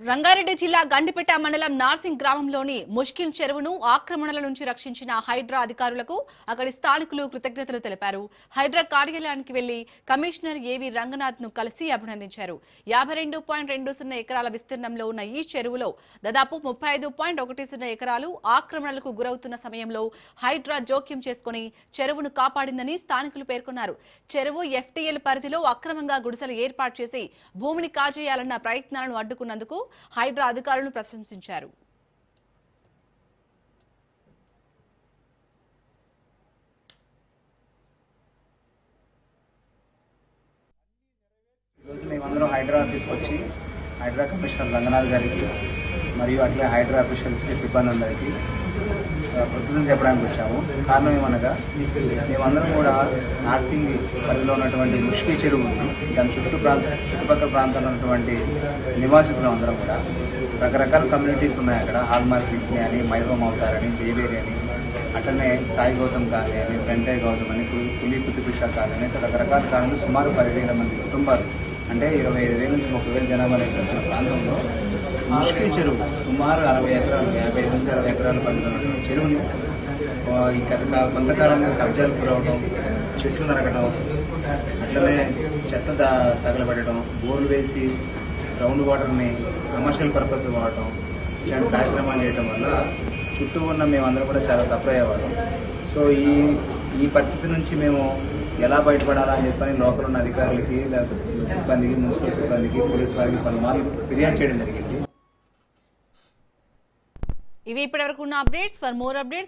రంగారెడ్డి జిల్లా గండిపేట మండలం నార్సింగ్ గ్రామంలోని ముష్కిల్ చెరువును ఆక్రమణల నుంచి రక్షించిన హైడ్రా అధికారులకు అక్కడి స్థానికులు కృతజ్ఞతలు తెలిపారు. హైడ్రా కార్యాలయానికి వెళ్లి కమిషనర్ ఏవి రంగనాథ్ ను కలిసి అభినందించారు. 52.20 ఎకరాల విస్తీర్ణంలో ఉన్న ఈ చెరువులో దాదాపు 35.10 ఎకరాలు ఆక్రమణలకు గురవుతున్న సమయంలో హైడ్రా జోక్యం చేసుకుని చెరువును కాపాడిందని స్థానికులు పేర్కొన్నారు. చెరువు ఎఫ్టీఎల్ పరిధిలో అక్రమంగా గుడిసెలు ఏర్పాటు చేసి భూమిని కాజేయాలన్న ప్రయత్నాలను అడ్డుకున్నందుకు హైడ్రా అధికారులను ప్రశంసించారు. ఈరోజు మేమందరం హైడ్రా ఆఫీస్కి వచ్చి హైడ్రా కమిషనర్ రంగనాథ్ గారికి మరియు అట్లే హైడ్రా అఫీషియల్స్కి సిబ్బంది అందరికీ కృతజ్ఞతలు చెప్పడానికి వచ్చాము. కారణం ఏమనగా మేమందరం కూడా నార్సింగ్ పరిధిలో ఉన్నటువంటి ముష్కి చెరువు దాని చుట్టుపక్కల ప్రాంతాల్లో ఉన్నటువంటి నివాసితులు అందరం కూడా రకరకాల కమ్యూనిటీస్ ఉన్నాయి. అక్కడ హాల్మార్క్ తీసుకుని అని, మైరోమ్ అవుతారని, జేబేరి అని, అట్లనే సాయి గౌతమ్ కాలనీ అని, వెంకయ్య గౌతమ్ అని, పులి కుతుబుషా కాలనీ అని రకరకాల కాలనీలు సుమారు 10,000 మంది కుటుంబాలు అంటే 25,000 నుంచి 30,000 జనాభా నివసిస్తున్న ప్రాంతంలో ముష్కి చెరువు సుమారు 60 ఎకరాలు 55 నుంచి 60 ఎకరాల పరిధిలో ఉన్నటువంటి చెరువుని కొంతకాలంగా కబ్జాలు గురవడం, చెట్లు నరకడం, అట్లనే చెత్త తగలబెట్టడం, బోర్లు వేసి గ్రౌండ్ వాటర్ని కమర్షియల్ పర్పస్ వాడటం, ఇలాంటి కార్యక్రమాలు చేయడం వల్ల చుట్టూ ఉన్న మేమందరం కూడా చాలా సఫర్ అయ్యేవాళ్ళం. సో ఈ పరిస్థితి నుంచి మేము ఎలా బయటపడాలని చెప్పని లోపల ఉన్న అధికారులకి, లేకపోతే సిబ్బందికి, మున్సిపల్ సిబ్బందికి, పోలీసు వారికి పలుమార్లు ఫిర్యాదు చేయడం జరిగింది. ఇవి ఇప్పటివరకు ఉన్న అప్డేట్స్. For more updates